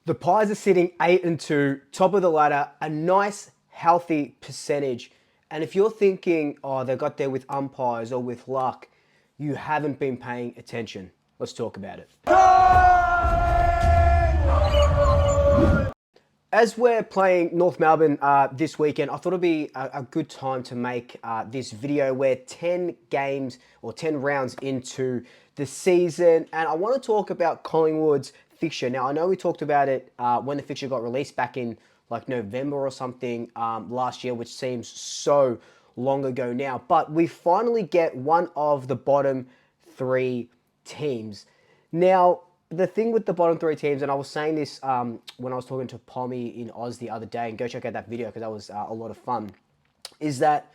The Pies are sitting 8-2, top of the ladder, a nice, healthy percentage. And if you're thinking, oh, they got there with umpires or with luck, you haven't been paying attention. Let's talk about it. As we're playing North Melbourne this weekend, I thought it'd be a good time to make this video. We're 10 games or 10 rounds into the season, and I want to talk about Collingwood's fixture. Now, I know we talked about it when the fixture got released back in like November or something last year, which seems so long ago now, but we finally get one of the bottom three teams. Now, the thing with the bottom three teams, and I was saying this when I was talking to Pommy in Oz the other day, and go check out that video because that was a lot of fun, is that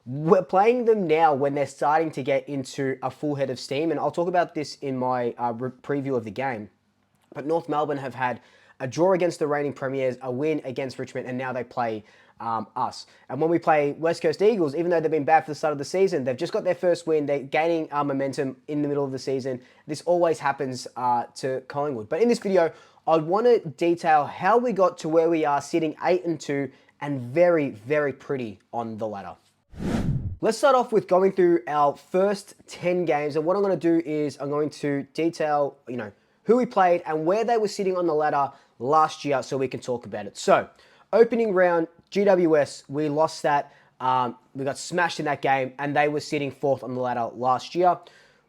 we're playing them now when they're starting to get into a full head of steam, and I'll talk about this in my preview of the game. But North Melbourne have had a draw against the reigning premiers, a win against Richmond, and now they play us. And when we play West Coast Eagles, even though they've been bad for the start of the season, they've just got their first win. They're gaining momentum in the middle of the season. This always happens to Collingwood. But in this video, I want to detail how we got to where we are, sitting 8-2 and very, very pretty on the ladder. Let's start off with going through our first 10 games. And what I'm going to do is I'm going to detail, who we played and where they were sitting on the ladder last year so we can talk about it. So, opening round, GWS, we lost that. We got smashed in that game and they were sitting 4th on the ladder last year.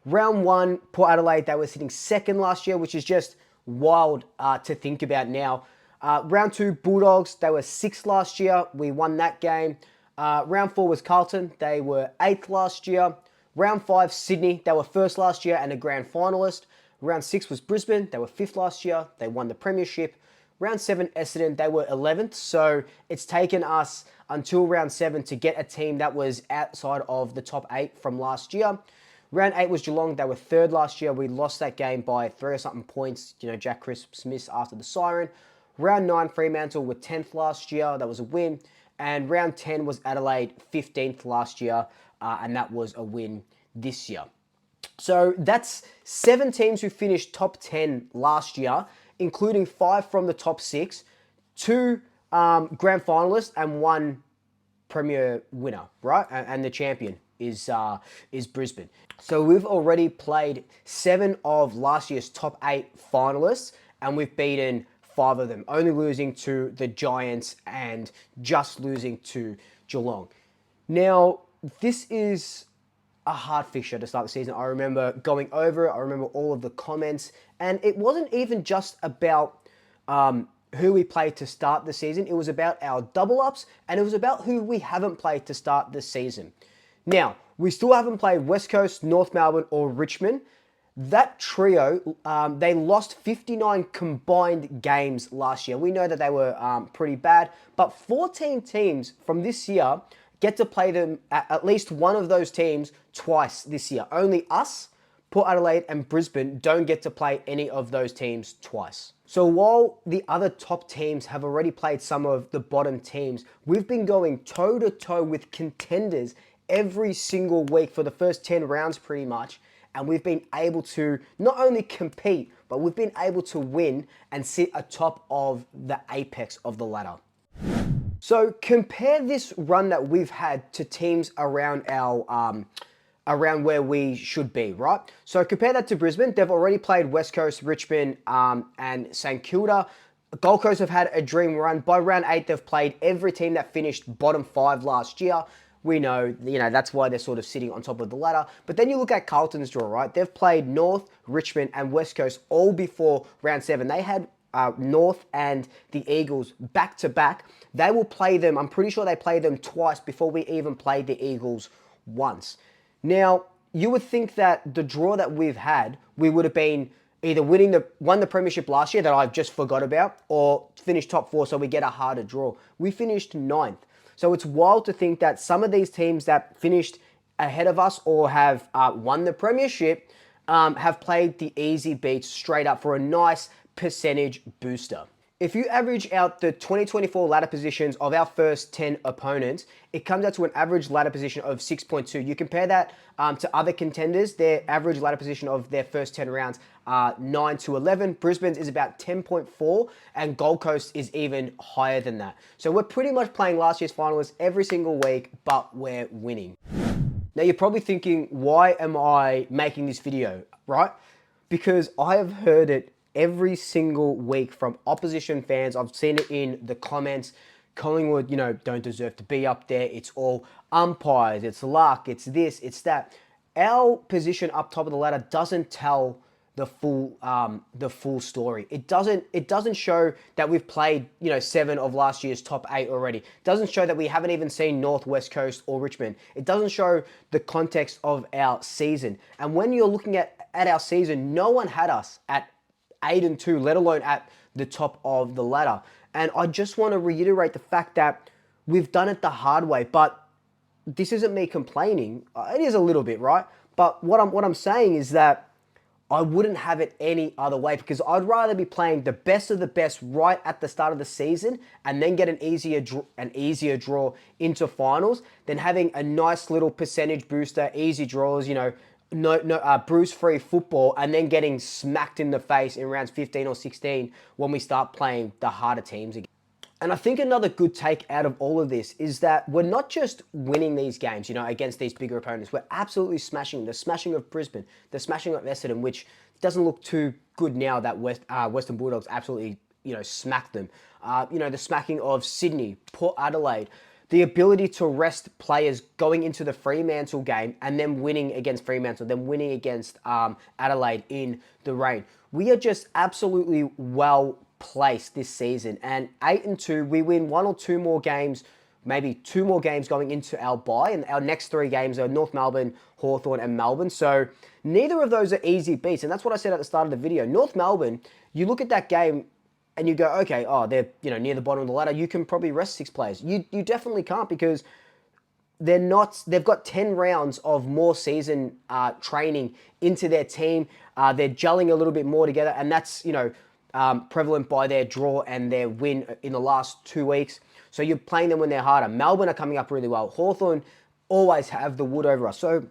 Round 1, Port Adelaide, they were sitting 2nd last year, which is just wild to think about now. Round 2, Bulldogs, they were 6th last year. We won that game. Round 4 was Carlton. They were 8th last year. Round 5, Sydney, they were 1st last year and a grand finalist. Round 6 was Brisbane. They were 5th last year. They won the premiership. Round 7, Essendon, they were 11th. So it's taken us until round 7 to get a team that was outside of the top 8 from last year. Round 8 was Geelong. They were 3rd last year. We lost that game by 3 or something points. Jack Crisp missed after the siren. Round 9, Fremantle were 10th last year. That was a win. And round 10 was Adelaide, 15th last year. And that was a win this year. So that's 7 teams who finished top 10 last year, including 5 from the top 6, 2 grand finalists, and 1 premier winner, right? And the champion is Brisbane. So we've already played 7 of last year's top 8 finalists, and we've beaten 5 of them, only losing to the Giants and just losing to Geelong. Now, this is a hard fixture to start the season. I remember going over it. I remember all of the comments. And it wasn't even just about who we played to start the season. It was about our double-ups, and it was about who we haven't played to start the season. Now, we still haven't played West Coast, North Melbourne, or Richmond. That trio, they lost 59 combined games last year. We know that they were pretty bad, but 14 teams from this year get to play them, at least one of those teams, twice this year. Only us, Port Adelaide, and Brisbane don't get to play any of those teams twice. So while the other top teams have already played some of the bottom teams, we've been going toe-to-toe with contenders every single week for the first 10 rounds pretty much, and we've been able to not only compete, but we've been able to win and sit atop of the apex of the ladder. So compare this run that we've had to teams around our around where we should be, right? So compare that to Brisbane. They've already played West Coast, Richmond, and St Kilda. Gold Coast have had a dream run. By round 8, they've played every team that finished bottom 5 last year. We know, that's why they're sort of sitting on top of the ladder. But then you look at Carlton's draw, right? They've played North, Richmond, and West Coast all before round 7. They had North and the Eagles back to back. They will play them, I'm pretty sure they played them twice before we even played the Eagles once. Now, you would think that the draw that we've had, we would have been either won the premiership last year that I've just forgot about, or finished top 4 so we get a harder draw. We finished 9th. So it's wild to think that some of these teams that finished ahead of us or have won the premiership have played the easy beats straight up for a nice percentage booster. If you average out the 2024 ladder positions of our first 10 opponents, it comes out to an average ladder position of 6.2. You compare that to other contenders, their average ladder position of their first 10 rounds are 9 to 11. Brisbane's is about 10.4, and Gold Coast is even higher than that. So we're pretty much playing last year's finalists every single week, but we're winning. Now you're probably thinking, why am I making this video, right? Because I have heard it every single week from opposition fans. I've seen it in the comments. Collingwood, don't deserve to be up there. It's all umpires, it's luck, it's this, it's that. Our position up top of the ladder doesn't tell the full story. It doesn't show that we've played 7 of last year's top 8 already. It doesn't show that we haven't even seen North, West Coast or Richmond. It doesn't show the context of our season. And when you're looking at our season, no one had us at 8-2, let alone at the top of the ladder. And I just want to reiterate the fact that we've done it the hard way. But this isn't me complaining. It is a little bit, right? But what I'm saying is that I wouldn't have it any other way, because I'd rather be playing the best of the best right at the start of the season and then get an easier draw into finals than having a nice little percentage booster, easy draws, bruise-free football, and then getting smacked in the face in rounds 15 or 16 when we start playing the harder teams again. And I think another good take out of all of this is that we're not just winning these games, against these bigger opponents. We're absolutely smashing. The smashing of Brisbane, the smashing of Essendon, which doesn't look too good now that Western Bulldogs absolutely, smacked them. The smacking of Sydney, Port Adelaide, the ability to rest players going into the Fremantle game and then winning against Fremantle, then winning against Adelaide in the rain. We are just absolutely well placed this season. And 8-2, we win 1 or 2 more games, maybe 2 more games going into our bye. And our next 3 games are North Melbourne, Hawthorn and Melbourne. So neither of those are easy beats. And that's what I said at the start of the video. North Melbourne, you look at that game and you go, okay, they're near the bottom of the ladder. You can probably rest 6 players. You definitely can't, because they've got 10 rounds of more season training into their team. They're gelling a little bit more together, and that's prevalent by their draw and their win in the last 2 weeks. So you're playing them when they're harder. Melbourne are coming up really well. Hawthorn always have the wood over us. So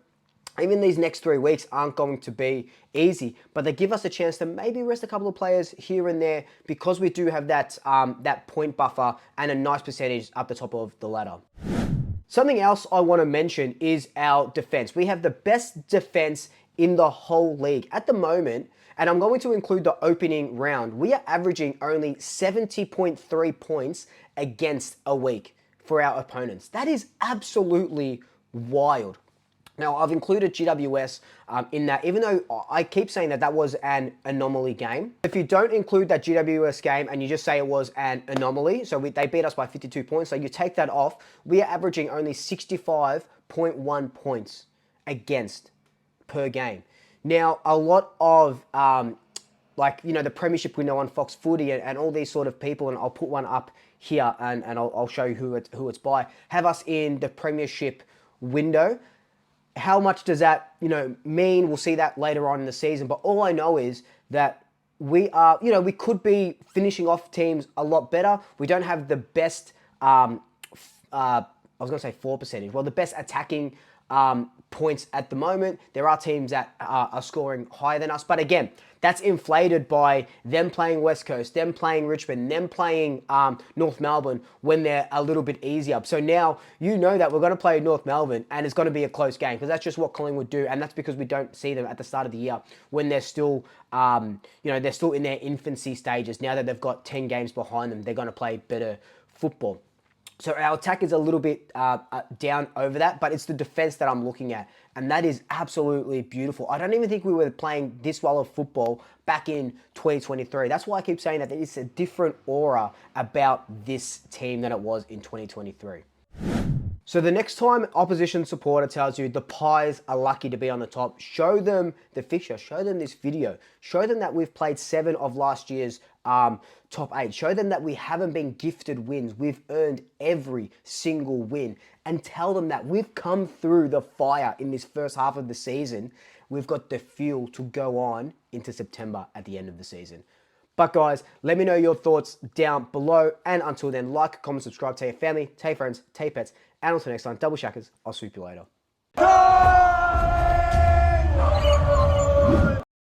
even these next 3 weeks aren't going to be easy, but they give us a chance to maybe rest a couple of players here and there, because we do have that point buffer and a nice percentage up the top of the ladder. Something else I want to mention is our defense. We have the best defense in the whole league at the moment, and I'm going to include the opening round. We are averaging only 70.3 points against a week for our opponents. That is absolutely wild. Now, I've included GWS in that, even though I keep saying that was an anomaly game. If you don't include that GWS game and you just say it was an anomaly, so they beat us by 52 points, so you take that off, we are averaging only 65.1 points against per game. Now, a lot of, the Premiership window on Fox Footy and all these sort of people, and I'll put one up here and I'll show you who it's by, have us in the Premiership window. How much does that, mean? We'll see that later on in the season. But all I know is that we are, we could be finishing off teams a lot better. We don't have the best, I was going to say 4%. Well, the best attacking points at the moment. There are teams that are scoring higher than us. But again, that's inflated by them playing West Coast, them playing Richmond, them playing North Melbourne when they're a little bit easier. So now you know that we're going to play North Melbourne and it's going to be a close game, because that's just what Collingwood do. And that's because we don't see them at the start of the year when they're still, they're still in their infancy stages. Now that they've got 10 games behind them, they're going to play better football. So our attack is a little bit down over that, but it's the defense that I'm looking at. And that is absolutely beautiful. I don't even think we were playing this well of football back in 2023. That's why I keep saying that there is a different aura about this team than it was in 2023. So the next time opposition supporter tells you the Pies are lucky to be on the top, show them the fixture, show them this video, show them that we've played 7 of last year's top 8, show them that we haven't been gifted wins, we've earned every single win, and tell them that we've come through the fire in this first half of the season. We've got the fuel to go on into September at the end of the season. But guys, let me know your thoughts down below. And until then, like, comment, subscribe, tell your family, tell your friends, tell your pets. And until next time, double shackers, I'll swoop you later.